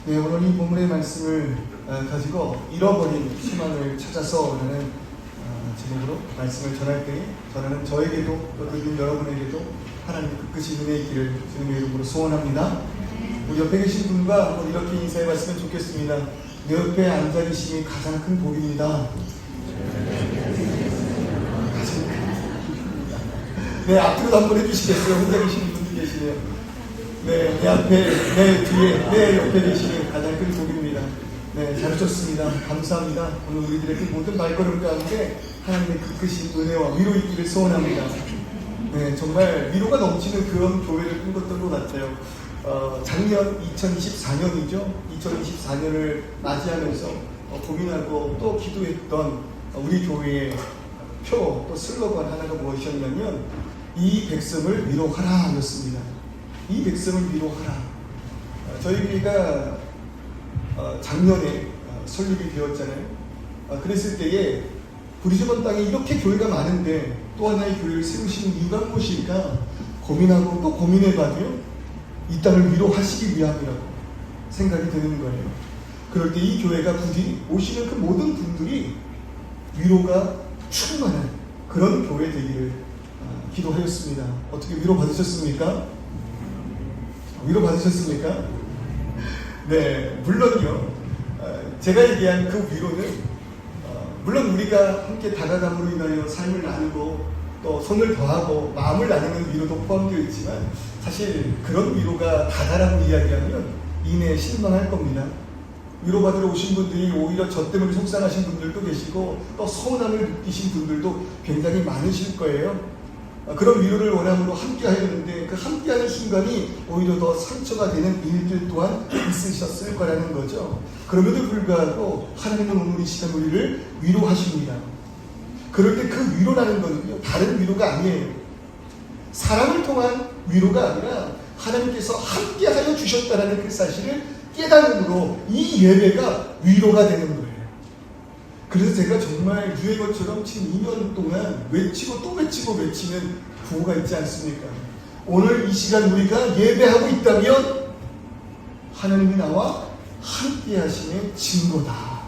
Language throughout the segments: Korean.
네, 오늘 이 본문의 말씀을 가지고 잃어버린 희망을 찾아서라는 제목으로 말씀을 전할 때에 저는 저에게도 또 들린 여러분에게도 하나님의 끝끝이 은혜의 길을 주님의 이름으로 소원합니다. 우리 옆에 계신 분과 한번 이렇게 인사해 봤으면 좋겠습니다. 내 옆에 앉아 계심이 가장 큰 복입니다. 네, 앞으로도 한번 해주시겠어요? 혼자 계시는 분들 계시네요. 네, 내 앞에, 내 뒤에, 내 옆에 계시는 가장 큰 복입니다. 네, 잘하셨습니다. 감사합니다. 오늘 우리들의 그 모든 발걸음 가운데 하나님의 끝끝인 은혜와 위로 있기를 소원합니다. 네, 정말 위로가 넘치는 그런 교회를 꿈꿨던 것 같아요. 작년 2024년이죠. 2024년을 맞이하면서 고민하고 또 기도했던 우리 교회의 표, 또 슬로건 하나가 무엇이었냐면 이 백성을 위로하라 였습니다. 이 백성을 위로하라. 저희 교회가 작년에 설립이 되었잖아요. 그랬을 때에 브리즈번 땅에 이렇게 교회가 많은데 또 하나의 교회를 세우시는 이유가 무엇일까 고민하고 또 고민해봐도요, 이 땅을 위로하시기 위함이라고 생각이 드는 거예요. 그럴 때 이 교회가 부디 오시는 그 모든 분들이 위로가 충만한 그런 교회 되기를 기도하였습니다. 어떻게 위로 받으셨습니까? 위로 받으셨습니까? 네, 물론요. 제가 얘기한 그 위로는 물론 우리가 함께 다가감으로 인하여 삶을 나누고 또 손을 더하고 마음을 나누는 위로도 포함되어 있지만 사실 그런 위로가 다다라고 이야기하면 이내 실망할 겁니다. 위로받으러 오신 분들이 오히려 저 때문에 속상하신 분들도 계시고 또 서운함을 느끼신 분들도 굉장히 많으실 거예요. 그런 위로를 원함으로 함께 하였는데 그 함께하는 순간이 오히려 더 상처가 되는 일들 또한 있으셨을 거라는 거죠. 그럼에도 불구하고 하나님은 오늘 이 시간 우리를 위로하십니다. 그럴 때 그 위로라는 것은요, 다른 위로가 아니에요. 사람을 통한 위로가 아니라 하나님께서 함께하여 주셨다는 그 사실을 깨달음으로 이 예배가 위로가 되는 거예요. 그래서 제가 정말 유행어처럼 지금 2년 동안 외치고 또 외치고 외치는 구호가 있지 않습니까? 오늘 이 시간 우리가 예배하고 있다면 하나님이 나와 함께 하심의 증거다.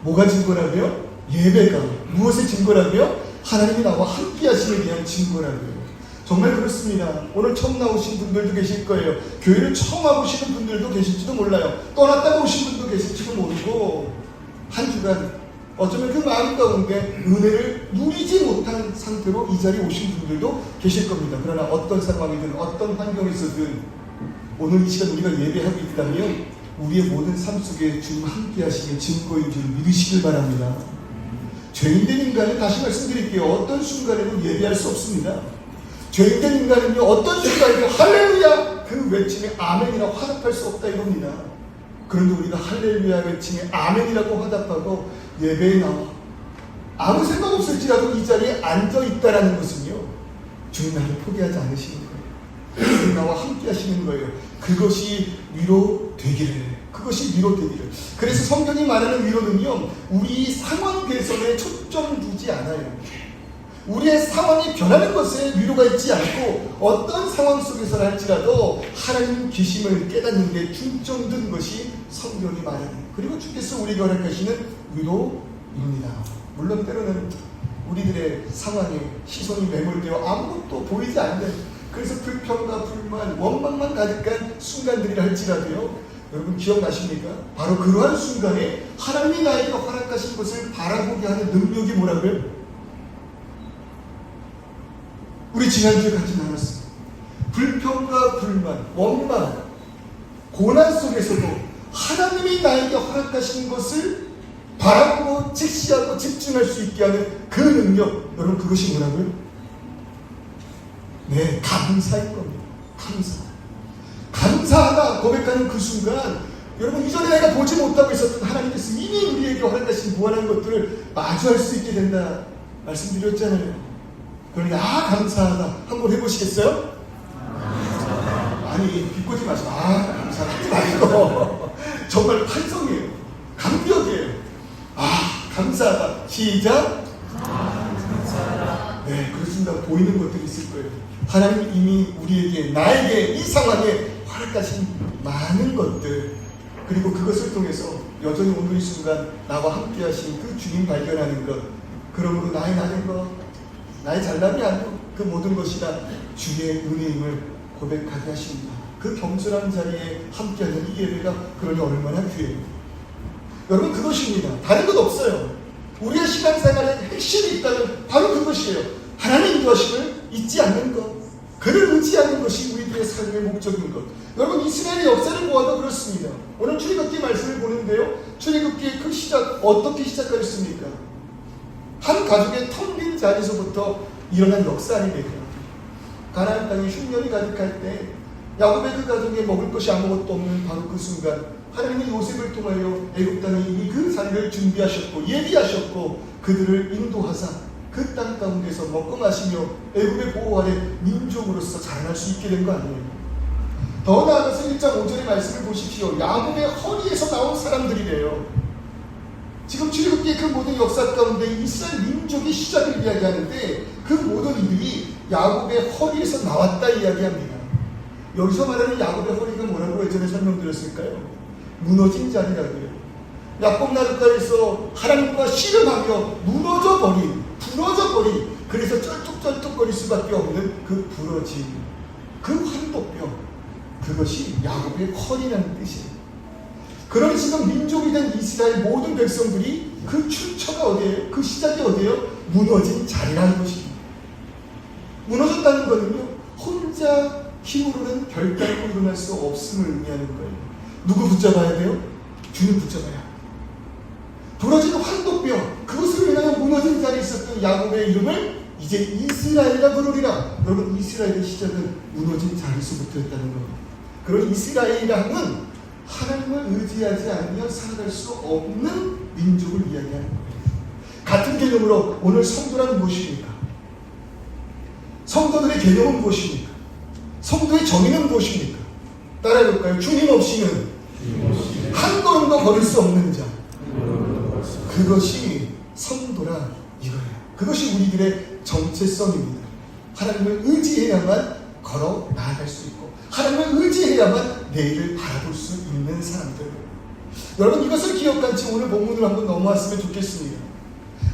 뭐가 증거라고요? 예배가. 무엇의 증거라고요? 하나님이 나와 함께 하심에 대한 증거라고요. 정말 그렇습니다. 오늘 처음 나오신 분들도 계실 거예요. 교회를 처음 와보시는 분들도 계실지도 몰라요. 떠났다가 오신 분도 계실지도 모르고 한 주간 어쩌면 그 마음 가운데 은혜를 누리지 못한 상태로 이 자리에 오신 분들도 계실 겁니다. 그러나 어떤 상황이든 어떤 환경에서든 오늘 이 시간 우리가 예배하고 있다면 우리의 모든 삶 속에 주님 함께 하시는 증거인 줄 믿으시길 바랍니다. 죄인된 인간은 다시 말씀드릴게요. 어떤 순간에도 예배할 수 없습니다. 죄인된 인간은요, 어떤 순간에도 할렐루야 그 외침에 아멘이라고 화답할 수 없다 이겁니다. 그런데 우리가 할렐루야 외침에 아멘이라고 화답하고 예배에 나와 아무 생각 없을지라도 이 자리에 앉아있다라는 것은요, 주님 나를 포기하지 않으시는 거예요. 주님 나와 함께 하시는 거예요. 그것이 위로 되기를. 그것이 위로 되기를. 그래서 성경이 말하는 위로는요, 우리 상황 개선에 초점 두지 않아요. 우리의 상황이 변하는 것에 위로가 있지 않고 어떤 상황 속에서 할지라도 하나님 계심을 깨닫는 데 중점 둔 것이 성경이 말하는, 그리고 주께서 우리가 허락하시는 위로입니다. 물론 때로는 우리들의 상황에 시선이 매몰되어 아무것도 보이지 않는, 그래서 불평과 불만, 원망만 가득한 순간들이라 할지라도요, 여러분 기억나십니까? 바로 그러한 순간에 하나님이 나에게 허락하신 것을 바라보게 하는 능력이 뭐라고요? 우리 지난주에 같이 나눴습니다. 불평과 불만, 원망, 고난 속에서도 하나님이 나에게 허락하신 것을 바라보고 직시하고 집중할 수 있게 하는 그 능력, 여러분 그것이 뭐라고요? 네, 감사일 겁니다. 감사하다 고백하는 그 순간, 여러분 이전에 내가 보지 못하고 있었던 하나님께서 이미 우리에게 허락하신 무한한 것들을 마주할 수 있게 된다 말씀드렸잖아요. 그러니까 감사하다 한번 해보시겠어요? 아니 비꼬지 마시고 감사하다 하지 마시고 정말 환성이에요. 감격이에요. 감사하다. 시작. 감사하다. 네, 그렇습니다. 보이는 것들이 있을 거예요. 하나님 이미 우리에게, 나에게 이 상황에 허락하신 많은 것들, 그리고 그것을 통해서 여전히 오늘 이 순간 나와 함께 하신 그 주님 발견하는 것, 그러므로 나의 낮은 것, 나의 잘남이 아니고 그 모든 것이 다 주의 은혜임을 고백하게 하십니다. 그 겸손한 자리에 함께하는 이 예배가 그러니 얼마나 귀해요. 여러분, 그것입니다. 다른 것 없어요. 우리의 신앙생활의 핵심이 있다면 바로 그것이에요. 하나님 인도하심을 잊지 않는 것, 그를 의지하는 것이 우리들의 삶의 목적인 것. 여러분, 이스라엘의 역사를 보아도 그렇습니다. 오늘 출애굽기 말씀을 보는데요, 출애굽기의 그 시작 어떻게 시작하였습니까? 한 가족의 텅 빈 자리에서부터 일어난 역사 아닙니까? 가나안 땅에 흉년이 가득할 때 야곱의 그 가족에 먹을 것이 아무것도 없는 바로 그 순간 하나님이 요셉을 통하여 애굽 땅에 이미 그 자리를 준비하셨고 예비하셨고 그들을 인도하사 그 땅 가운데서 먹고 마시며 애굽의 보호 아래 민족으로서 자라날 수 있게 된 거 아니에요. 더 나아가서 1장 5절의 말씀을 보십시오. 야곱의 허리에서 나온 사람들이래요. 지금 출애굽기의 그 모든 역사 가운데 이스라엘 민족의 시작을 이야기하는데 그 모든 이들이 야곱의 허리에서 나왔다 이야기합니다. 여기서 말하는 야곱의 허리가 뭐라고 예전에 설명드렸을까요? 무너진 자리라고요. 야곱 나루가에서 하나님과 씨름하며 무너져버린, 부러져버린, 그래서 쩔뚝쩔뚝거릴 수밖에 없는 그 부러짐, 그 환도뼈, 그것이 야곱의 허리라는 뜻이에요. 그런 지금 민족이 된 이스라엘 모든 백성들이 그 출처가 어디예요? 그 시작이 어디예요? 무너진 자리라는 것입니다. 무너졌다는 것은요, 혼자 힘으로는 결단코 일어날 수 없음을 의미하는 거예요. 누구 붙잡아야 돼요? 주님 붙잡아야. 부러진 환도뼈, 그것을 인하여 무너진 자리에 있었던 야곱의 이름을 이제 이스라엘이라 부르리라. 여러분, 이스라엘의 시작은 무너진 자리에서부터였다는 겁니다. 그런 이스라엘이라는 하나님을 의지하지 않으면 살아갈 수 없는 민족을 이야기하는 거예요. 같은 개념으로 오늘 성도란 무엇입니까? 성도들의 개념은 무엇입니까? 성도의 정의는 무엇입니까? 따라해볼까요? 주님 없이는 한 걸음도 걸을 수 없는 자. 그것이 성도라 이거예요. 그것이 우리들의 정체성입니다. 하나님을 의지해야만 걸어 나아갈 수 있고 하나님을 의지해야만 내일을 바라볼 수 있는 사람들. 여러분, 이것을 기억한 채 오늘 본문을 한번 넘어왔으면 좋겠습니다.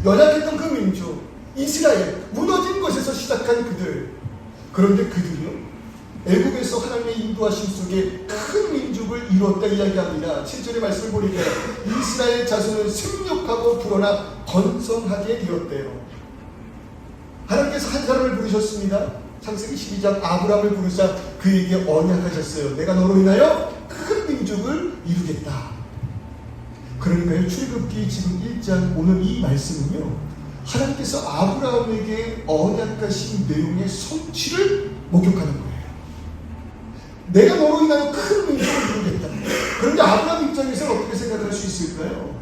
연약했던 그 민족 이스라엘, 무너진 곳에서 시작한 그들. 그런데 그들이요, 애굽에서 하나님의 인도하심 속에 큰 민족을 이루었다 이야기합니다. 7절의 말씀을 보니까 이스라엘 자손은 생육하고 불어나 번성하게 되었대요. 하나님께서 한 사람을 부르셨습니다. 창세기 12장 아브라함을 부르자 그에게 언약하셨어요. 내가 너로 인하여 큰 민족을 이루겠다. 그러니까요, 출애굽기 지금 1장 오늘 이 말씀은요, 하나님께서 아브라함에게 언약하신 내용의 성취를 목격하는 거예요. 내가 너로 인하여 큰 민족을 이루겠다. 그런데 아브라함 입장에서는 어떻게 생각할 수 있을까요?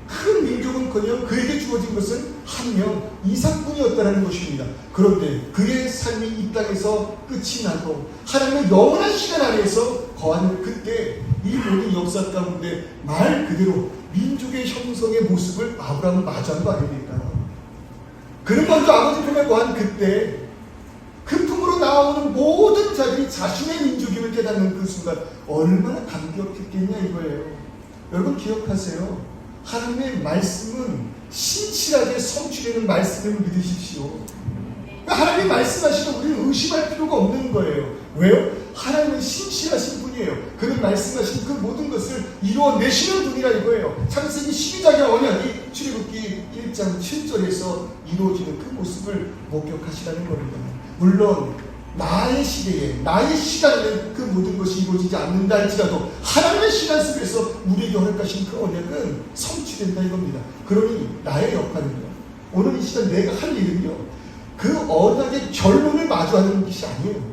큰 민족은커녕 그에게 주어진 것은 한 명 이삭뿐이었다는 것입니다. 그런데 그의 삶이 이 땅에서 끝이 나고 하나님의 영원한 시간 안에서 거하는 그때 이 모든 역사 가운데 말 그대로 민족의 형성의 모습을 아브라함은 마주한 거 아닙니까? 그는 먼저 아버지 품에 거한 그때 그 품으로 나오는 모든 자들이 자신의 민족임을 깨닫는 그 순간 얼마나 감격했겠냐 이거예요. 여러분, 기억하세요. 하나님의 말씀은 신실하게 성취되는 말씀을 믿으십시오. 하나님이 말씀하시면 우리는 의심할 필요가 없는 거예요. 왜요? 하나님은 신실하신 분이에요. 그는 말씀하신 그 모든 것을 이루어내시는 분이라 이거예요. 창세기 12장의 언약이 출애굽기 1장 7절에서 이루어지는 그 모습을 목격하시라는 겁니다. 물론 나의 시대에 나의 시간에는 그 모든 것이 이루어지지 않는다 할지라도 하나님의 시간 속에서 우리에게 허락하신 그 언약은 성취된다 이겁니다. 그러니 나의 역할은요, 오늘 이 시간 내가 할 일은요, 그 언약의 결론을 마주하는 것이 아니에요.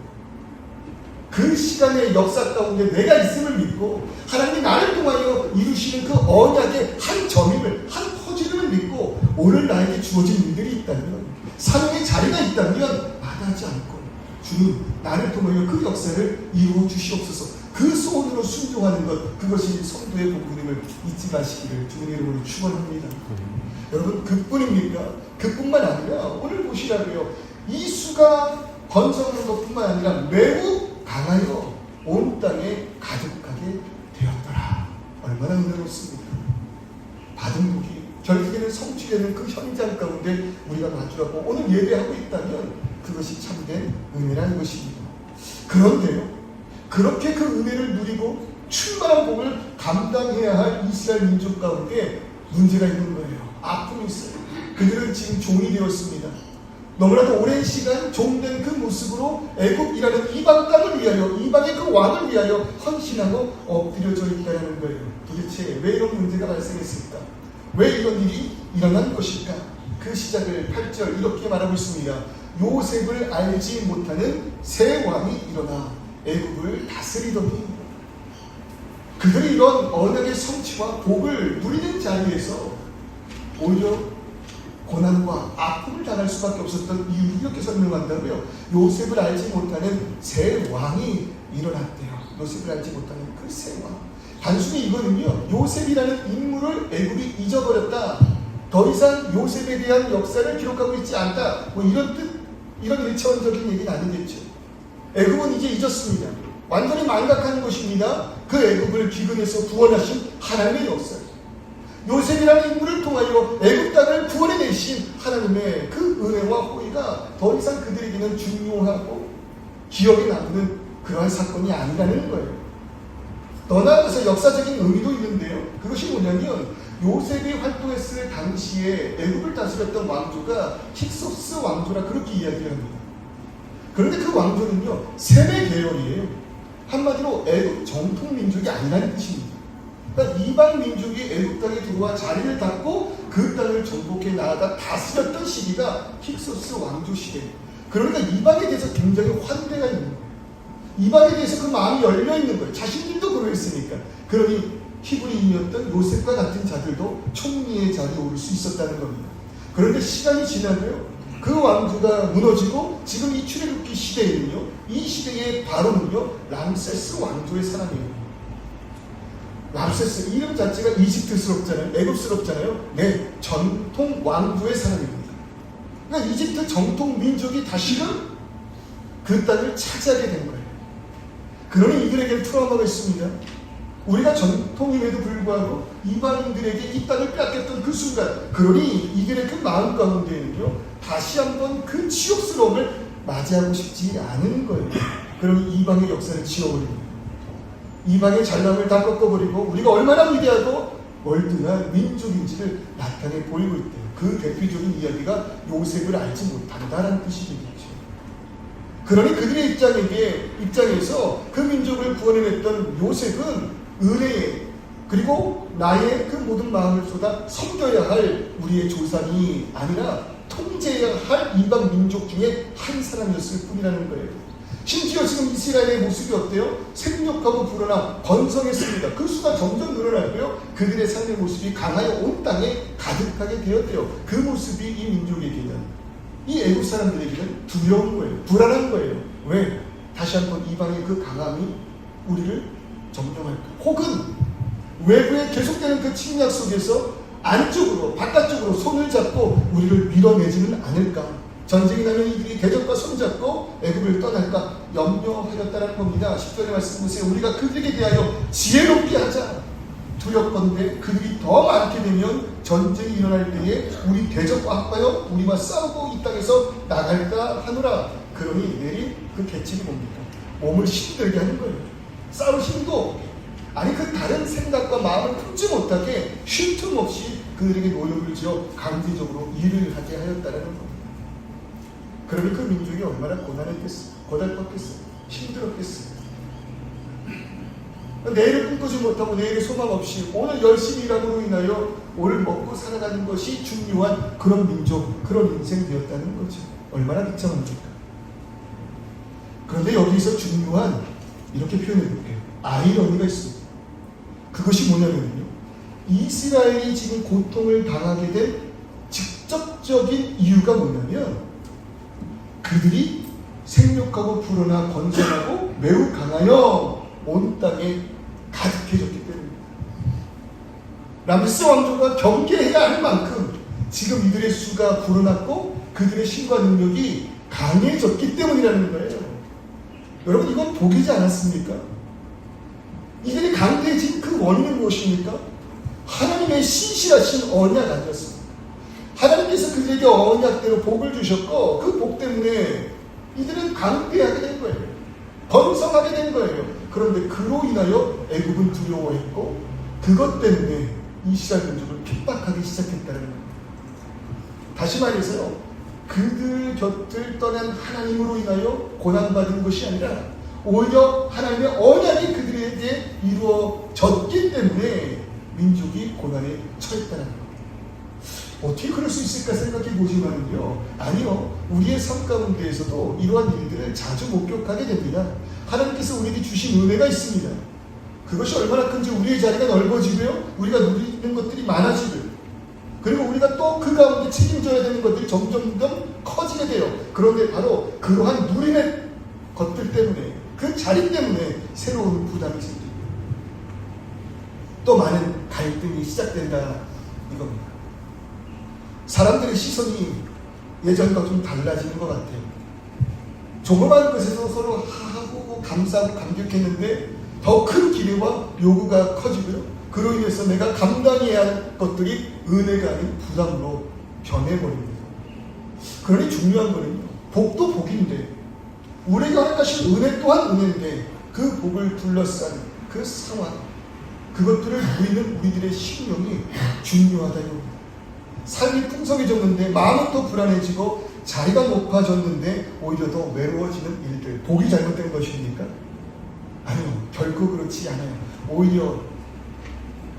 그 시간의 역사 가운데 내가 있음을 믿고 하나님이 나를 통하여 이루시는 그 언약의 한 점임을, 한 퍼즐을 믿고 오늘 나에게 주어진 일들이 있다면, 사명의 자리가 있다면 마다하지 않고 주님 나를 통하여 그 역사를 이루어 주시옵소서. 그 소원으로 순종하는 것, 그것이 성도의 복음임을 잊지 마시기를 주님의 이름으로 축원합니다. 여러분, 그뿐입니까? 그뿐만 아니라 오늘 보시라고요, 이수가 번성한 것뿐만 아니라 매우 강하여 온 땅에 가득하게 되었더라. 얼마나 은혜롭습니까? 받은 복이 결국에는 성취되는 그 현장 가운데 우리가 마주하고 오늘 예배하고 있다면 그것이 참된 은혜라는 것입니다. 그런데요, 그렇게 그 은혜를 누리고 충만한 복을 감당해야 할 이스라엘 민족 가운데 문제가 있는 거예요. 아픔이 있어요. 그들은 지금 종이 되었습니다. 너무나도 오랜 시간 종된 그 모습으로 애굽이라는 이방 땅을 위하여, 이방의 그 왕을 위하여 헌신하고 엎드려져 있다는 거예요. 도대체 왜 이런 문제가 발생했을까? 왜 이런 일이 일어난 것일까? 그 시작을 8절 이렇게 말하고 있습니다. 요셉을 알지 못하는 새 왕이 일어나 애굽을 다스리더니. 그들이 이런 언약의 성취와 복을 누리는 자리에서 오히려 고난과 아픔을 당할 수밖에 없었던 이유, 이렇게 설명한다고요. 요셉을 알지 못하는 새 왕이 일어났대요. 요셉을 알지 못하는 그 새 왕. 단순히 이거는요, 요셉이라는 인물을 애굽이 잊어버렸다, 더 이상 요셉에 대한 역사를 기록하고 있지 않다, 뭐 이런 뜻, 이런 일차원적인 얘기는 아니겠죠. 애굽은 이제 잊었습니다. 완전히 망각하는 것입니다. 그 애굽을 기근에서 구원하신 하나님의 역사, 요셉이라는 인물을 통하여 애굽 땅을 구원해내신 하나님의 그 은혜와 호의가 더 이상 그들에게는 중요하고 기억에 남는 그러한 사건이 아니라는 거예요. 더 나아가서 역사적인 의미도 있는데요. 그것이 뭐냐면 요셉이 활동했을 당시에 애굽을 다스렸던 왕조가 힉소스 왕조라 그렇게 이야기를 합니다. 그런데 그 왕조는요, 세메 계열이에요. 한마디로 애굽 정통 민족이 아니라는 뜻입니다. 그러니까 이방 민족이 애굽 땅에 들어와 자리를 잡고 그 땅을 정복해 나아가 다스렸던 시기가 힉소스 왕조 시대예요. 그러니까 이방에 대해서 굉장히 환대가 있는 거예요. 이방에 대해서 그 마음이 열려 있는 거예요. 자신들도 그러했으니까. 그러니 히브리인이었던 요셉과 같은 자들도 총리의 자리에 오를 수 있었다는 겁니다. 그런데 시간이 지나고요, 그 왕조가 무너지고 지금 이 출애굽기 시대에는요, 이 시대의 바로는요, 람세스 왕조의 사람이에요. 람세스 이름 자체가 이집트스럽잖아요. 애굽스럽잖아요. 네, 전통 왕조의 사람입니다. 그러니까 이집트 정통 민족이 다시금 그 땅을 차지하게 된 거예요. 그러니 이들에게 트라우마가 있습니다. 우리가 전통임에도 불구하고 이방인들에게 이 땅을 빼앗겼던 그 순간, 그러니 이들의 그 마음 가운데에는요, 다시 한번 그 치욕스러움을 맞이하고 싶지 않은 거예요. 그러니 이방의 역사를 지워버립니다. 이방의 잘남을 다 꺾어버리고 우리가 얼마나 위대하고 월등한 민족인지를 나타내 보이고 있대요. 그 대표적인 이야기가 요셉을 알지 못한다라는 뜻이 되겠죠. 그러니 그들의 입장에서 그 민족을 구원해냈던 요셉은 은혜에, 그리고 나의 그 모든 마음을 쏟아 섬겨야 할 우리의 조상이 아니라 통제해야 할 이방 민족 중에 한 사람이었을 뿐이라는 거예요. 심지어 지금 이스라엘의 모습이 어때요? 생육하고 불어나 번성했습니다. 그 수가 점점 늘어나고요, 그들의 삶의 모습이 강하여 온 땅에 가득하게 되었대요. 그 모습이 이 민족에게는, 이 애국 사람들에게는 두려운 거예요. 불안한 거예요. 왜? 다시 한번 이방의 그 강함이 우리를 점령할까? 혹은 외부에 계속되는 그 침략 속에서 안쪽으로, 바깥쪽으로 손을 잡고 우리를 밀어내지는 않을까? 전쟁이 나면 이들이 대적과 손잡고 애굽을 떠날까 염려하였다는 겁니다. 10절의 말씀 보세요. 우리가 그들에게 대하여 지혜롭게 하자. 두렵건대 그들이 더 많게 되면 전쟁이 일어날 때에 우리 대적과 합하여 우리와 싸우고 이 땅에서 나갈까 하노라. 그러니 내린 그 계책이 뭡니까? 몸을 힘들게 하는 거예요. 싸울 힘도 없게. 아니 그 다른 생각과 마음을 품지 못하게 쉴 틈 없이 그들에게 노력을 지어 강제적으로 일을 하게 하였다는 겁니다. 그러면 그 민족이 얼마나 고난했겠어요? 고달팠겠어요? 힘들었겠어요? 내일을 꿈꾸지 못하고 내일의 소망 없이 오늘 열심히 일함으로 인하여 오늘 먹고 살아가는 것이 중요한 그런 민족, 그런 인생이 되었다는 거죠. 얼마나 비참합니까? 그런데 여기서 중요한, 이렇게 표현해 볼게요, 아이러니가 있습니다. 그것이 뭐냐면요, 이스라엘이 지금 고통을 당하게 된 직접적인 이유가 뭐냐면 그들이 생육하고 불어나 번성하고 매우 강하여 온 땅에 가득해졌기 때문입니다. 람세스 왕조가 경계해야 할 만큼 지금 이들의 수가 불어났고 그들의 힘과 능력이 강해졌기 때문이라는 거예요. 여러분, 이건 복이지 않았습니까? 이들이 강대해진 그 원인은 무엇입니까? 하나님의 신실하신 언약 아니었습니까? 하나님께서 그들에게 언약대로 복을 주셨고 그 복 때문에 이들은 강대하게 된 거예요. 번성하게 된 거예요. 그런데 그로 인하여 애굽은 두려워했고 그것 때문에 이스라엘 민족을 핍박하기 시작했다는 겁니다. 다시 말해서요, 그들 곁을 떠난 하나님으로 인하여 고난받은 것이 아니라 오히려 하나님의 언약이 그들에게 이루어졌기 때문에 민족이 고난에 처했다는 겁니다. 어떻게 그럴 수 있을까 생각해 보지만요, 아니요, 우리의 삶 가운데에서도 이러한 일들을 자주 목격하게 됩니다. 하나님께서 우리에게 주신 은혜가 있습니다. 그것이 얼마나 큰지 우리의 자리가 넓어지고요, 우리가 누리는 것들이 많아지고요, 그리고 우리가 또 그 가운데 책임져야 되는 것들이 점점 커지게 돼요. 그런데 바로 그러한 누리는 것들 때문에, 그 자리 때문에 새로운 부담이 생깁니다. 또 많은 갈등이 시작된다 이겁니다. 사람들의 시선이 예전과 좀 달라지는 것 같아요. 조그만 것에서 서로 하하고 감싸고 감격했는데 더 큰 기대와 요구가 커지고요, 그로 인해서 내가 감당해야 할 것들이 은혜가 아닌 부담으로 변해버립니다. 그러니 중요한 거는요, 복도 복인데 우리에게 허락하신 은혜 또한 은혜인데 그 복을 둘러싼 그 상황, 그것들을 누리는 우리들의 신령이 중요하다요. 삶이 풍성해졌는데 마음은 더 불안해지고 자리가 높아졌는데 오히려 더 외로워지는 일들, 복이 잘못된 것입니까? 아니요, 결코 그렇지 않아요. 오히려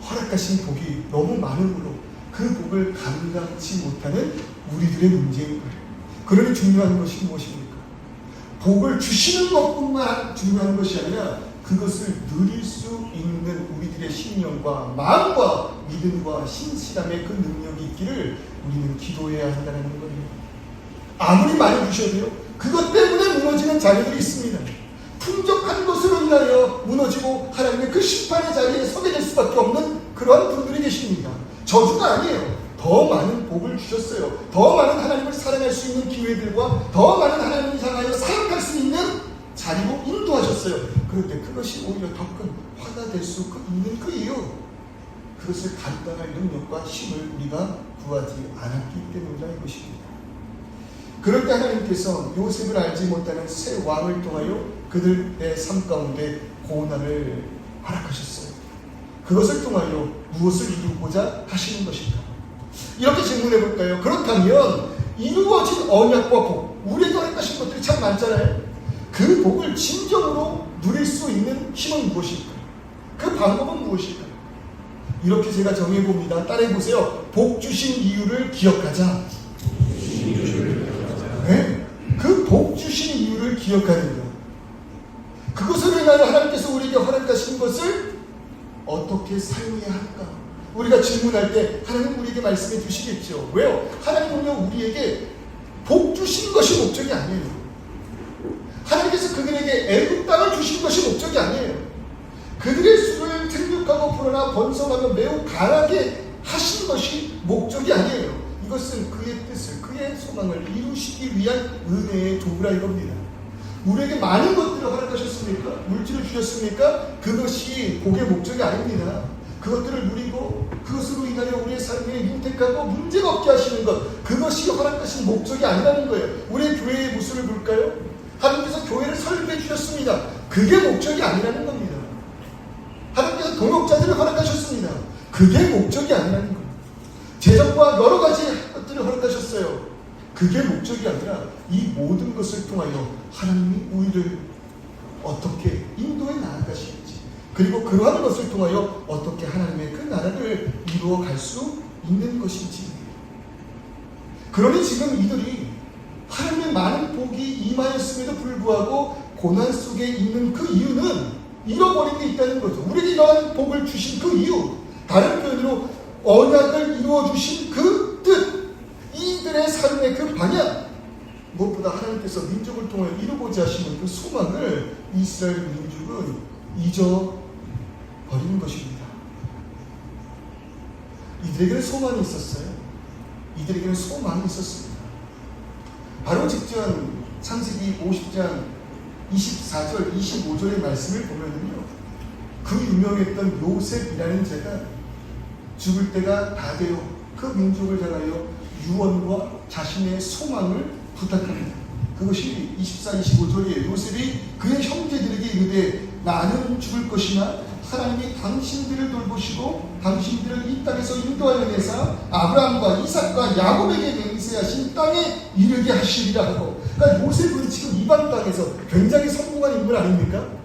허락하신 복이 너무 많으므로 그 복을 감당치 못하는 우리들의 문제인 거예요. 그러니 중요한 것이 무엇입니까? 복을 주시는 것뿐만 중요한 것이 아니라 그것을 누릴 수 있는 우리들의 신령과 마음과 믿음과 신실함의 그 능력이 있기를 우리는 기도해야 한다는 거예요. 아무리 많이 주셔도요, 그것 때문에 무너지는 자리들이 있습니다. 풍족한 것으로 인하여 무너지고 하나님의 그 심판의 자리에 서게 될 수밖에 없는 그러한 분들이 계십니다. 저주가 아니에요. 더 많은 복을 주셨어요. 더 많은 하나님을 사랑할 수 있는 기회들과 더 많은 하나님을 향하여 사역할 수 있는 자리로 인도하셨어요. 그런데 그것이 오히려 더 큰 화가 될 수 있는 그 이유, 그것을 감당할 능력과 힘을 우리가 구하지 않았기 때문이라 이것입니다. 그럴 때 하나님께서 요셉을 알지 못하는 새 왕을 통하여 그들의 삶 가운데 고난을 허락하셨어요. 그것을 통하여 무엇을 이루고자 하시는 것인가? 이렇게 질문해 볼까요? 그렇다면 이루어진 언약과 복, 우리에게 허락하신 것들이 참 많잖아요. 그 복을 진정으로 누릴 수 있는 힘은 무엇일까요? 그 방법은 무엇일까요? 이렇게 제가 정해봅니다. 따라해보세요. 복 주신 이유를 기억하자. 네? 그 복 주신 이유를 기억하는 것. 그것을 인하여 하나님께서 우리에게 허락하신 것을 어떻게 사용해야 할까? 우리가 질문할 때 하나님 우리에게 말씀해 주시겠죠. 왜요? 하나님은요, 우리에게 복 주신 것이 목적이 아니에요. 하나님께서 그들에게 애굽 땅을 주신 것이 목적이 아니에요. 그들의 수를 생육하고 불어나 번성하며 매우 강하게 하신 것이 목적이 아니에요. 이것은 그의 뜻을, 그의 소망을 이루시기 위한 은혜의 도구라 이겁니다. 우리에게 많은 것들을 허락하셨습니까? 물질을 주셨습니까? 그것이 복의 목적이 아닙니다. 그것들을 누리고 그것으로 인하여 우리의 삶에 윤택하고 문제가 없게 하시는 것, 그것이 허락하신 목적이 아니라는 거예요. 우리의 교회의 모습을 볼까요? 하나님께서 교회를 설립해 주셨습니다. 그게 목적이 아니라는 겁니다. 하나님께서 동역자들을 허락하셨습니다. 그게 목적이 아니라는 겁니다. 재정과 여러 가지 것들을 허락하셨어요. 그게 목적이 아니라 이 모든 것을 통하여 하나님이 우리를 어떻게 인도해 나아가시는지, 그리고 그러한 것을 통하여 어떻게 하나님의 그 나라를 이루어 갈 수 있는 것인지. 그러니 지금 이들이 하나님의 많은 복이 임하였음에도 불구하고 고난 속에 있는 그 이유는 잃어버린 게 있다는 거죠. 우리에게 이러한 복을 주신 그 이유, 다른 표현으로 언약을 이루어 주신 그 뜻, 이들의 삶의 그 방향, 무엇보다 하나님께서 민족을 통해 이루고자 하시는 그 소망을 이스라엘 민족은 잊어버리는 것입니다. 이들에게는 소망이 있었어요. 이들에게는 소망이 있었습니다. 바로 직전 창세기 50장 24절 25절의 말씀을 보면은요, 그 유명했던 요셉이라는 자가 죽을 때가 다 되어 그 민족을 향하여 유언과 자신의 소망을 부탁합니다. 그것이 24, 25절이에요. 요셉이 그의 형제들에게 이르되 나는 죽을 것이나 하나님이 당신들을 돌보시고 당신들을 이 땅에서 인도하여 내사 아브라함과 이삭과 야곱에게 맹세하신 땅에 이르게 하시리라 하고. 그러니까 요셉은 지금 이방 땅에서 굉장히 성공한 인물 아닙니까?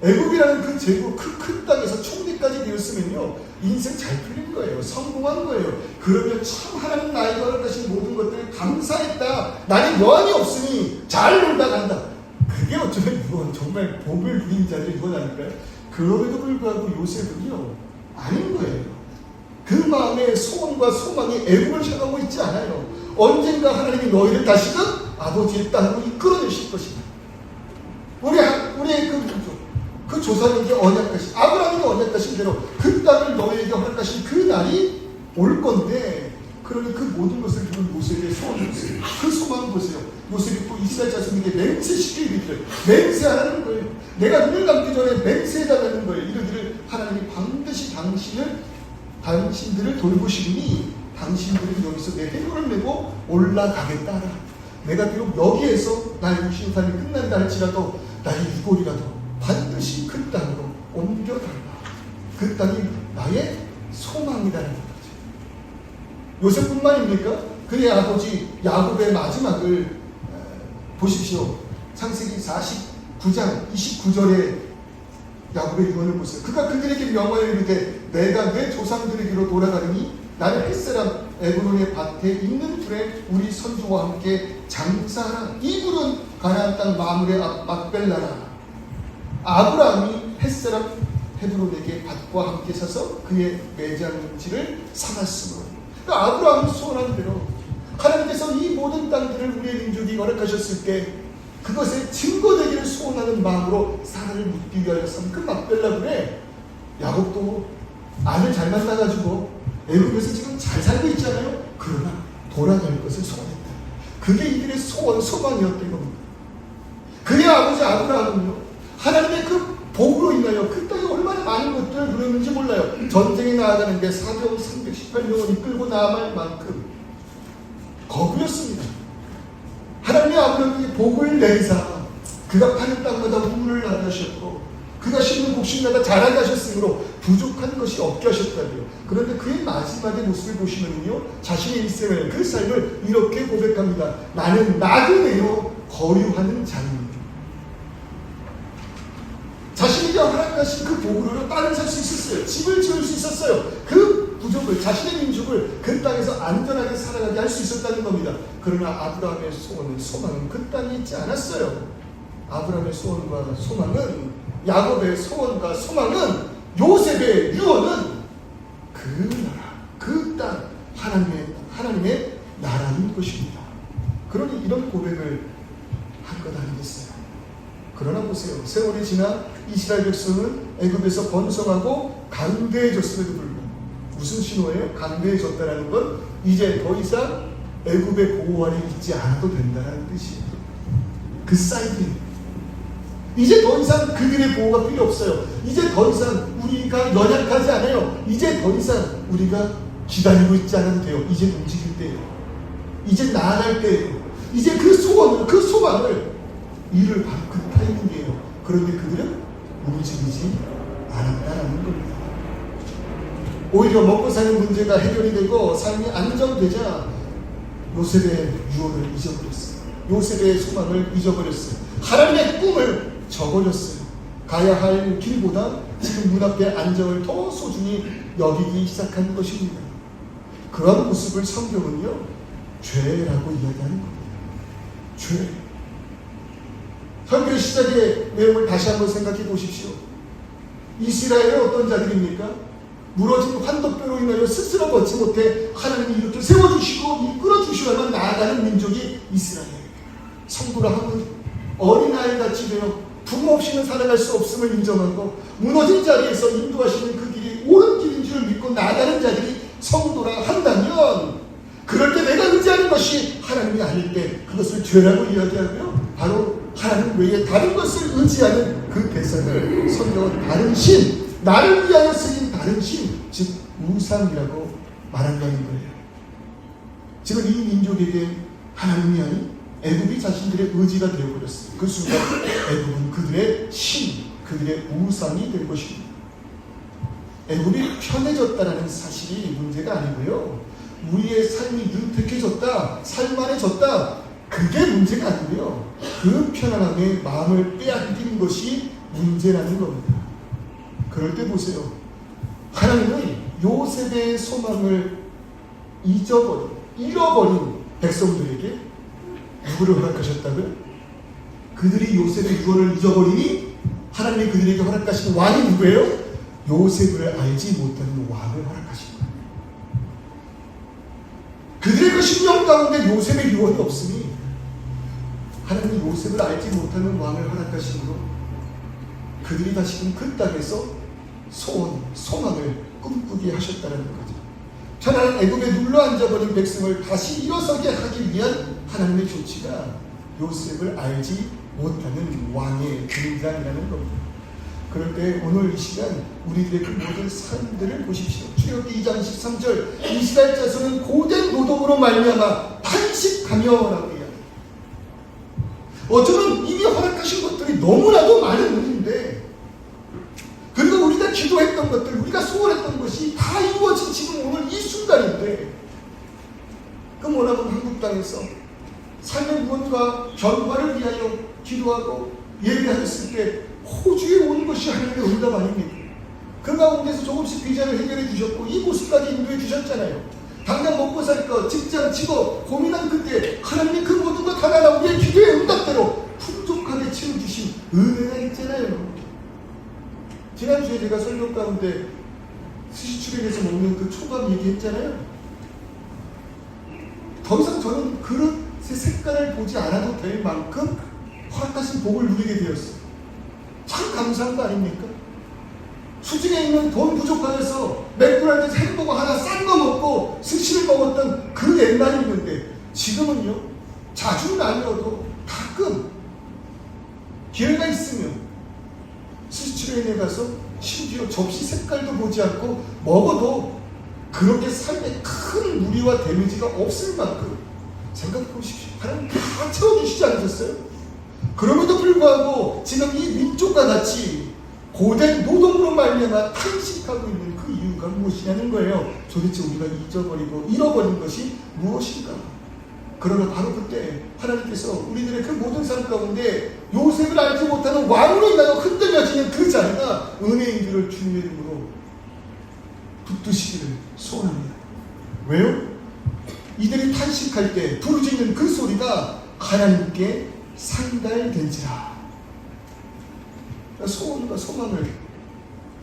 애국이라는 그 제국 큰 땅에서 총리까지 되었으면요 인생 잘 풀린 거예요. 성공한 거예요. 그러면 참 하나님 나에게 허락하신 모든 것들을 감사했다. 나는 여한이 없으니 잘 놀다 간다. 그게 어쩌면 유언, 정말 복을 누린 자들의 유언 아닐까요? 그럼에도 불구하고 요셉은요 아닌 거예요. 그 마음의 소원과 소망이 애국을 향하고 있지 않아요. 언젠가 하나님이 너희를 다시금 아버지의 땅으로 이끌어내실 것이다. 우리의 그 조상에게 언약하신, 아브라함에게 언약하신 대로 그 땅을 너희에게 허락하신 그 날이 올 건데, 그러니 그 모든 것을 두고 요셉의 소원을 보세요. 그 소망을 보세요. 요셉이 또 이스라엘 자손에게 맹세시키기 이르기를, 맹세하라는 거예요. 내가 눈을 감기 전에 맹세해달라는 거예요. 이르기를 하나님이 반드시 당신들을 돌보시니 당신들은 여기서 내 해골을 메고 올라가겠다. 내가 비록 여기에서 나의 육신의 삶이 끝난다 할지라도 나의 유골이라도 반드시 그 땅으로 옮겨달라. 그 땅이 나의 소망이라는 거죠. 요셉뿐만입니까? 그의 아버지 야곱의 마지막을 보십시오. 창세기 49장 29절에 야곱의 유언을 보세요. 그가 그들에게 명하여 이르되 내가 내 조상들에게로 돌아가리니 나는 햇사람 에브론의 밭에 있는 들에 우리 선조와 함께 장사하라. 이 굴은 가나안 땅 마물의 막벨라라. 아브라함이 햇사람 헤브론에게 밭과 함께 사서 그의 매장지를 삼았으므로. 그러니까 아브라함이 소원한 대로 하나님께서 이 모든 땅들을 우리의 민족이 허락하셨을 때 그것의 증거되기를 소원하는 마음으로 사라를 묻기 위하여 삼은 그 막벨라굴에 야곱도 아들 잘 만나가지고 애굽에서 지금 잘 살고 있잖아요. 그러나 돌아갈 것을 소원했다. 그게 이들의 소원, 소망이었던 겁니다. 그의 아버지 아브라함은요 하나님의 그 복으로 인하여 그 땅에 얼마나 많은 것들을 누렸는지 몰라요. 전쟁에 나아가는데 사병 318명을 이끌고 나아갈 만큼 거부였습니다. 하나님의 아브라함에게 복을 내사 그가 파는 땅마다 우물을 나게 하셨고 그가 심는 곡식마다 자라게 하셨으므로 부족한 것이 없게 하셨다고요. 그런데 그의 마지막의 모습을 보시면요 자신의 일생을 그 삶을 이렇게 고백합니다. 나는 나그네요 거류하는 자입니다. 자신에게 허락하신 그 복으로 땅을 살 수 있었어요. 집을 지을 수 있었어요. 그 부족을, 자신의 민족을 그 땅에서 안전하게 살아가게 할 수 있었다는 겁니다. 그러나 아브라함의 소망은 그 땅에 있지 않았어요. 아브라함의 소원과 소망은, 야곱의 소원과 소망은, 요셉의 유언은 그 나라, 그 땅, 하나님의 나라인 것입니다. 그러니 이런 고백을 한 것 아니겠어요? 그러나 보세요. 세월이 지나 이스라엘 백성은 애굽에서 번성하고 강대해졌음에도 불구하고 무슨 신호예요? 강대해졌다는 건 이제 더 이상 애굽의 보호 아래 있지 않아도 된다는 뜻이에요. 그 사이드. 이제 더 이상 그들의 보호가 필요 없어요. 이제 더 이상 우리가 연약하지 않아요. 이제 더 이상 우리가 기다리고 있지 않아도 돼요. 이제 움직일 때예요. 이제 나아갈 때예요. 이제 그 소원을, 그 소망을 이룰 바로 그 타이밍이에요. 그런데 그들은 움직이지 않았다라는 겁니다. 오히려 먹고 사는 문제가 해결이 되고 삶이 안정되자 요셉의 유언을 잊어버렸어요. 요셉의 소망을 잊어버렸어요. 하나님의 꿈을 저버렸어요. 가야 할 길보다 지금 눈앞의 안정을 더 소중히 여기기 시작한 것입니다. 그런 모습을 성경은요 죄라고 이야기하는 겁니다. 죄. 설교 시작의 내용을 다시 한번 생각해 보십시오. 이스라엘은 어떤 자들입니까? 무너진 환덕뼈로 인하여 스스로 걷지 못해 하나님이 이렇게 세워주시고 이끌어주시려면 나아가는 민족이 이스라엘. 성도라 함은 어린아이같이 되어 부모 없이는 살아갈 수 없음을 인정하고 무너진 자리에서 인도하시는 그 길이 옳은 길인 줄 믿고 나아가는 자들이 성도라 한다면, 그럴 때 내가 의지하는 것이 하나님이 아닐 때 그것을 죄라고 이야기하고요 바로 하나님 외에 다른 것을 의지하는 그 백성을 성경은 다른 신, 나를 위하여 쓰인 다른 신, 즉 우상이라고 말한다는 거예요. 지금 이 민족에게 하나님이 아닌 애굽이 자신들의 의지가 되어버렸어요. 그 순간 애굽은 그들의 신, 그들의 우상이 될 것입니다. 애굽이 편해졌다는 사실이 문제가 아니고요. 우리의 삶이 윤택해졌다, 살만해졌다, 그게 문제가 아니고요. 그 편안함에 마음을 빼앗긴 것이 문제라는 겁니다. 그럴 때 보세요. 하나님은 요셉의 소망을 잃어버린 백성들에게 누구를 허락하셨다고요? 그들이 요셉의 유언을 잊어버리니 하나님이 그들에게 허락하신 왕이 누구예요? 요셉을 알지 못하는 왕을 허락하신 거예요. 그들의 그 심령 가운데 요셉의 유언이 없으니 하나님이 요셉을 알지 못하는 왕을 허락하심으로 그들이 다시금 그 땅에서 소망을 꿈꾸게 하셨다는 거죠. 편안한 애굽에 눌러앉아버린 백성을 다시 일어서게 하기 위한 하나님의 조치가 요셉을 알지 못하는 왕의 등장이라는 겁니다. 그럴 때 오늘 이 시간 우리들의 그 모든 삶들을 보십시오. 출애굽기 2장 13절 이스라엘 자손은 고된 노동으로 말미암아 탄식하며라고 이야기합니다. 어쩌면 이미 허락하신 것들이 너무나도 많은 분인데, 그리고 우리가 기도했던 것들, 우리가 소원했던 것이 다 이루어진 지금 오늘 이 순간인데, 그 뭐라고 한국 땅에서 삶의 무언가 변화를 위하여 기도하고 예배하였을 때 호주에 온 것이 하나님의 응답 아닙니까? 그 가운데서 조금씩 비전을 해결해 주셨고 이 모습까지 인도해 주셨잖아요. 당장 먹고 살 것, 직장, 직업 고민한 그때 하나님이 그 모든 것 하나하나 우리의 기도의 응답대로 풍족하게 채워주신 은혜가 있잖아요. 지난주에 제가 설교 가운데 스시출연에서 먹는 그 초밥 얘기했잖아요. 더 이상 저는 그릇의 색깔을 보지 않아도 될 만큼 허락하신 복을 누리게 되었어요. 참 감사한 거 아닙니까? 수중에 있는 돈 부족하여서 맥도날드에서 햄버거 하나 싼 거 먹고 스시를 먹었던 그 옛날이 있는데, 지금은요 자주는 아니어도 가끔 기회가 있으면 스시출연에 가서 심지어 접시 색깔도 보지 않고 먹어도 그렇게 삶에 큰 무리와 데미지가 없을 만큼 생각해 보십시오. 하나님 다 채워주시지 않으셨어요? 그럼에도 불구하고 지금 이 민족과 같이 고된 노동으로 말미암아 탄식하고 있는 그 이유가 무엇이냐는 거예요. 도대체 우리가 잊어버리고 잃어버린 것이 무엇인가? 그러나 바로 그때 하나님께서 우리들의 그 모든 삶 가운데 요셉을 알지 못하는 왕으로 인하여 흔들려지는 그 자리가 은혜인 줄을 주님의 이름으로 붙드시기를 소원합니다. 왜요? 이들이 탄식할 때 부르짖는 그 소리가 하나님께 상달된지라. 소원과 소망을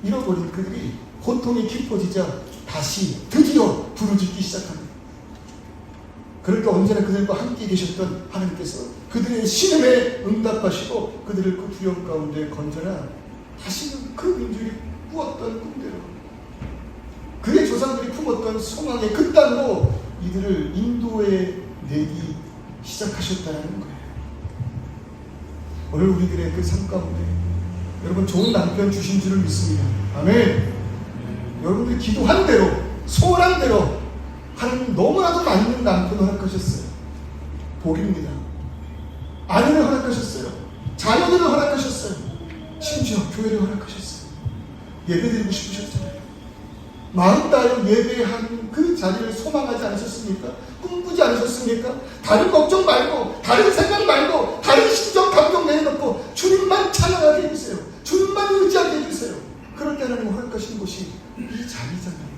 잃어버린 그들이 고통이 깊어지자 다시 드디어 부르짖기 시작합니다. 그러니까 언제나 그들과 함께 계셨던 하나님께서 그들의 신음에 응답하시고 그들을 그 두려움 가운데 건져나 다시는 그 민족이 꾸었던 꿈대로, 그의 조상들이 품었던 소망의 그 땅으로 이들을 인도해 내기 시작하셨다는 거예요. 오늘 우리들의 그 삶 가운데 여러분 좋은 남편 주신 줄을 믿습니다. 아멘. 여러분들이 기도한 대로, 소원한 대로 하나님 너무나도 맞는 남편 허락하셨어요. 복입니다. 아내를 허락하셨어요. 자녀들을 허락하셨어요. 심지어 교회를 허락하셨어요. 예배드리고 싶으셨잖아요. 마음 다하여 예배한 그 자리를 소망하지 않으셨습니까? 꿈꾸지 않으셨습니까? 다른 걱정 말고, 다른 생각 말고, 다른 심정 감정 내려놓고 주님만 찬양하게 해주세요. 주님만 의지하게 해주세요. 그럴 때 하나님 허락하신 곳이 이 자리잖아요.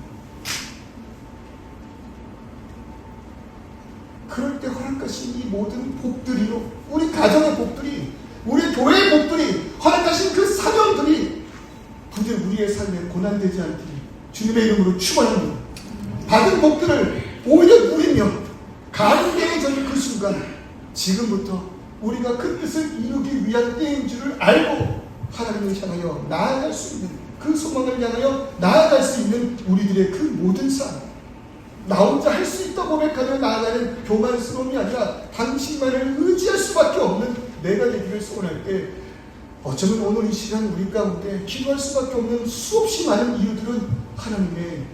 그럴 때 허락하신 이 모든 복들이요, 우리 가정의 복들이, 우리 교회의 복들이, 허락하신 그 사명들이 부디 우리의 삶에 고난되지 않기를 주님의 이름으로 축원합니다. 받은 복들을 오히려 누리며 감개해지는 그 순간, 지금부터 우리가 그 뜻을 이루기 위한 때인 줄을 알고 하나님을 향하여 나아갈 수 있는, 그 소망을 향하여 나아갈 수 있는 우리들의 그 모든 삶, 나 혼자 할 수 있다 고백하며 나아가는 교만스러움이 아니라 당신만을 의지할 수밖에 없는 내가 되기를 소원할 때 어쩌면 오늘 이 시간 우리 가운데 기도할 수밖에 없는 수없이 많은 이유들은 하나님의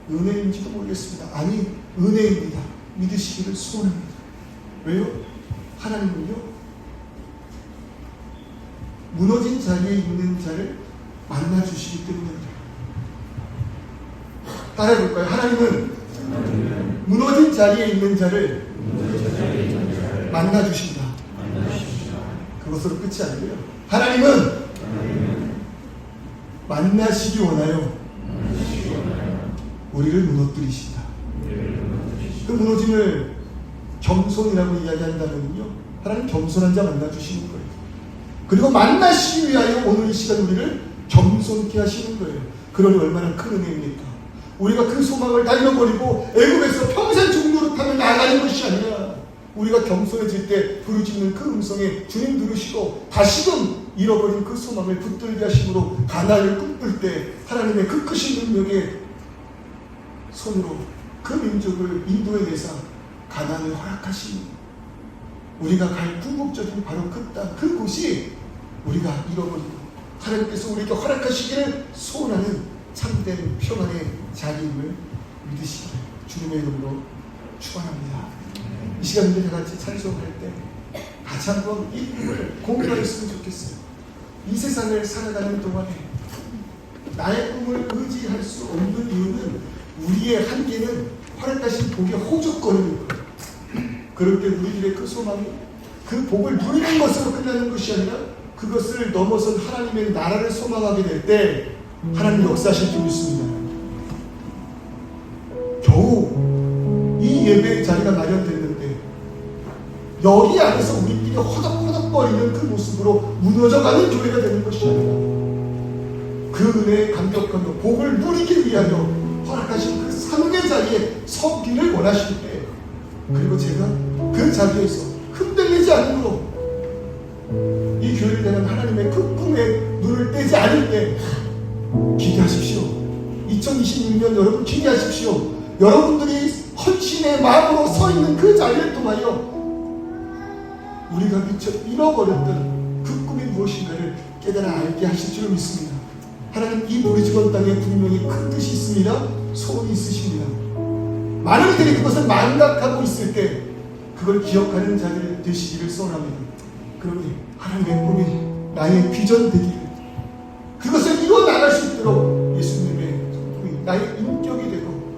은혜인지도 모르겠습니다. 아니, 은혜입니다. 믿으시기를 소원합니다. 왜요? 하나님은요, 무너진 자리에 있는 자를 만나주시기 때문입니다. 따라해볼까요? 하나님은 무너진 자리에 있는 자를 만나주신다. 그것으로 끝이 아니고요. 하나님은 만나시기 원하여 우리를 무너뜨리신다. 그 무너짐을 겸손이라고 이야기한다면요, 하나님 겸손한 자 만나주시는 거예요. 그리고 만나시기 위하여 오늘 이 시간 우리를 겸손케 하시는 거예요. 그러니 얼마나 큰 은혜입니까? 우리가 그 소망을 다 잃어버리고 애굽에서 평생 죽노릇하며 나가는 것이 아니라 우리가 겸손해질 때 부르짖는 그 음성에 주님 들으시고 다시금 잃어버린 그 소망을 붙들게 하심으로 가나안을 꿈꿀 때 하나님의 그 크신 능력의 손으로 그 민족을 인도해내사 가나안을 허락하신 우리가 갈 궁극적인 바로 그 땅, 그곳이 우리가 잃어버리고 하나님께서 우리에게 허락하시기를 소원하는 참된 평안의 자리임을 믿으시기를 주님의 이름으로 축원합니다. 이 시간 우리 다 같이 찬송할 때 다시 한번 이 꿈을 공유하였으면 좋겠어요. 이 세상을 살아가는 동안에 나의 꿈을 의지할 수 없는 이유는 우리의 한계는 허락하신 복의 호조건입니다. 그럴 때 우리들의 그 소망이 그 복을 누리는 것으로 끝나는 것이 아니라 그것을 넘어선 하나님의 나라를 소망하게 될 때 하나님 역사하실 줄 믿습니다. 겨우 이 예배의 자리가 마련됐는데 여기 안에서 우리끼리 허덕허덕거리는 그 모습으로 무너져가는 교회가 되는 것이 아니라 그 은혜에 감격하며 복을 누리기 위하여 허락하신 그 상의 자리에 서기를 원하실 때, 그리고 제가 그 자리에서 흔들리지 않으므로 이 교회를 대한 하나님의 그 꿈에 눈을 떼지 않을 때 기대하십시오. 2026년 여러분 기대하십시오. 여러분들이 헌신의 마음으로 서 있는 그 자리를 통하여 우리가 미처 잃어버렸던 그 꿈이 무엇인가를 깨달아 알게 하실 줄 믿습니다. 하나님, 이 무리지원 땅에 분명히 큰 뜻이 있습니다. 소원이 있으십니다. 많은 이들이 그것을 망각하고 있을 때 그걸 기억하는 자들 되시기를 소원합니다. 그러니 하나님의 꿈이 나의 비전 되기를, 그것을 이루어 나갈 수 있도록 예수님의 꿈이 나의 인격이 되고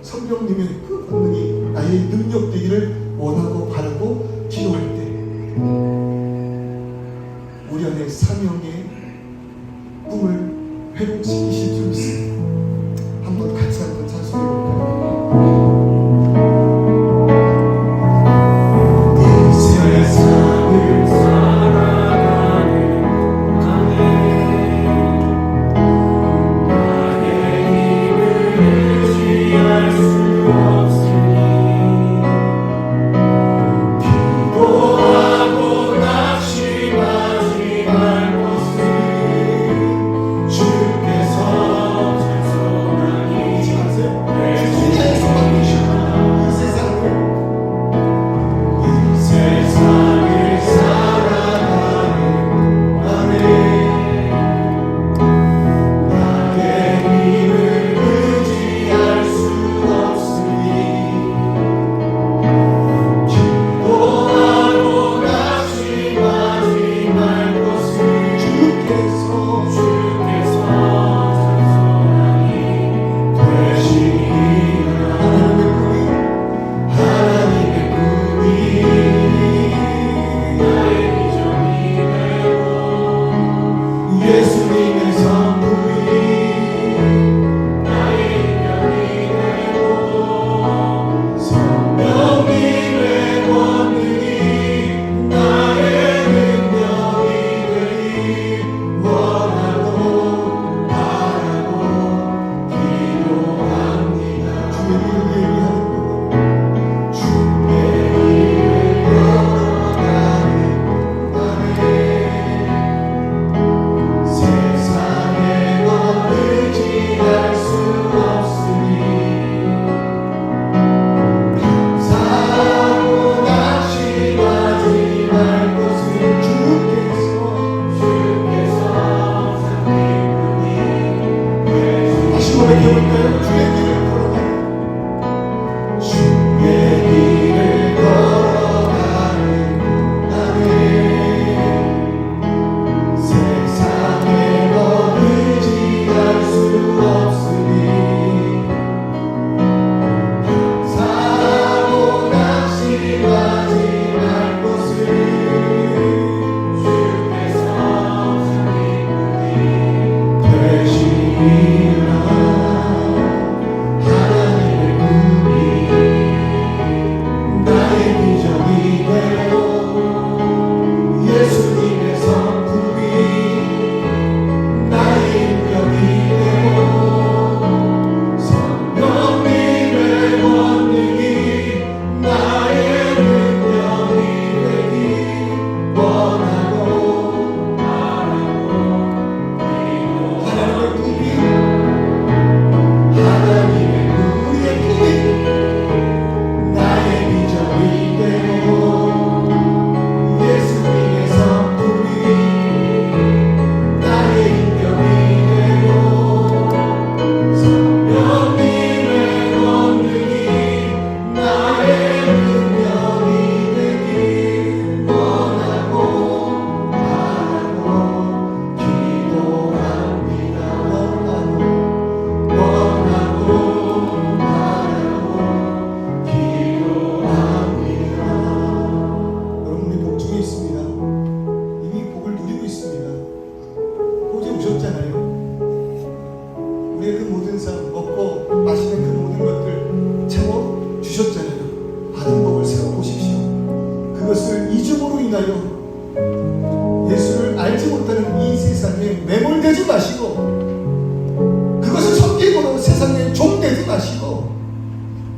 성령님의 그 권능이 나의 능력 되기를 원하고 바라고 기도할 때 우리 안에 사명의 꿈을 회복시키실 줄 믿습니다. 한번 같이 한번 찬송해 볼까요? 내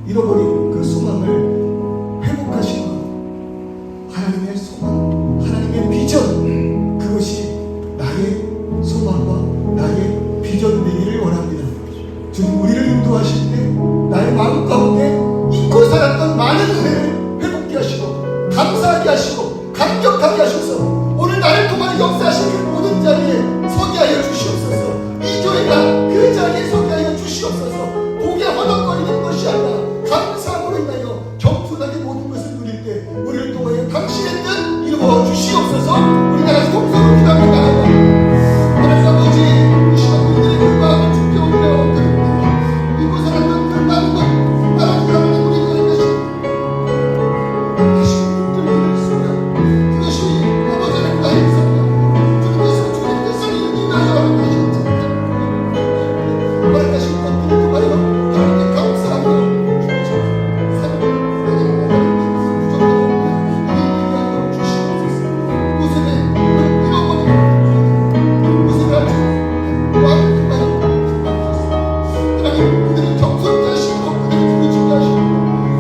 잃어버린 그 소망을 회복하시고 하나님의 소망, 하나님의 비전, 그것이 나의 소망과 나의 비전 되기를 원합니다. 주님 우리를 인도하실 때 나의 마음 가운데 잊고 살았던 많은 은혜를 회복케 하시고 감사하게 하시고 감격하게 하셔서 오늘 나를 통하여 역사하신 그 모든 자리에 서게 하여 주시옵소서. 이 교회가 그 자리에 서게 하여 주시옵소서. 고개 허덕거리는 것이 아니라 감사함으로 인하여 겸손하게 모든 것을 누릴 때 우리를 통하여 당신의 뜻 이루어 주시옵소서. 우리나라 동서로 기도합니다. 하나님 아버지, 이 시간 우리들의 그 마음을 주께 올려드립니다. 잊고 살았던 그 마음과 하나님 하나님 우리 가운데 다시 들리는 소리, 그것이 아버지는 나의 삶이야. 주님께서 주의 뜻을 이루하여 하시는 허락하신 것들을 통하여 하나님께 감사하며 주셔서 삶을 부족하고 이루하여 주시옵소서. 무엇을 잃어버린 무엇을 하지 마음을 통하여 하나님 그들을 겸손케 하시고 그들을 부르짖게 하시고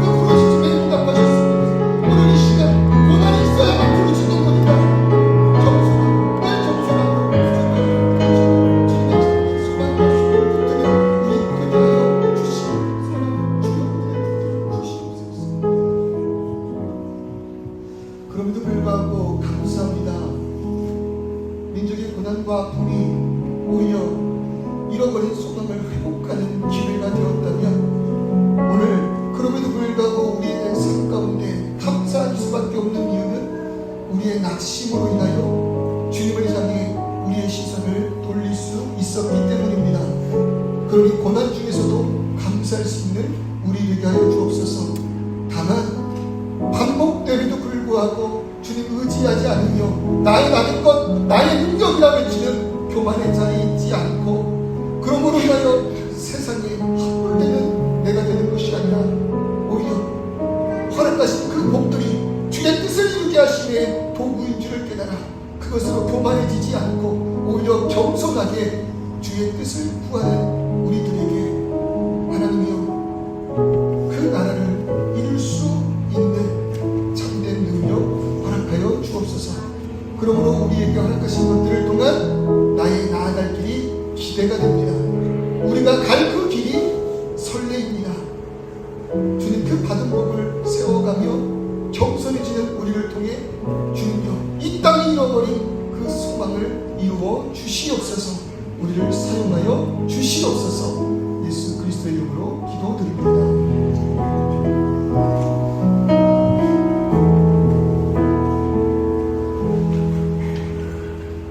그 부르짖음에 응답하셨습니다. 오늘 이 시간 고난이 있어야만 부르짖는 거니까 겸손하고 늘 겸손하고 주님의 소망과 소원을 붙드는 우리 되게 하여 주시옵소서. 주여 주시옵소서. 그럼에도 불구하고 감사합니다. 민족의 고난과 아픔이 오히려 잃어버린 소망을 회복하는 기회가 되었다면 오늘 그럼에도 불구하고 우리의 삶 가운데 감사할 수밖에 없는 이유는 우리의 낙심으로 인하여 주님을 향해 우리의 시선을 돌릴 수 있었기 때문입니다. 그러니 고난 중에서도 감사할 수 있는 우리 되게 하여 주옵소서. 다만 반복됨에도 불구하고 주님 의지하지 않으며 나의 많은 것, 나의 능력이라 외치는 교만의 자리에 있지 않고 그러므로 인하여 세상에 함몰되는 내가 되는 것이 아니라 오히려 허락하신 그 복들이 주의 뜻을 이루게 하심의 도구인 줄을 깨달아 그것으로 교만해지지 않고 오히려 겸손하게 주의 뜻을 구하는 우리들에게 하나님이여 그 나라를 이룰 수 있는 참된 능력 허락하여 주옵소서. 그러므로 우리에게 허락하신 것들을 통한 나의 나아갈 길이 기대가 됩니다. 우리가 갈 그 길이 설레입니다. 주님 그 받은 복을 세워가며 겸손해지는 우리를 통해 주님여 이 땅이 잃어버린 그 소망을 이루어 주시옵소서. 우리를 사용하여 주시옵소서. 예수 그리스도의 이름으로 기도드립니다.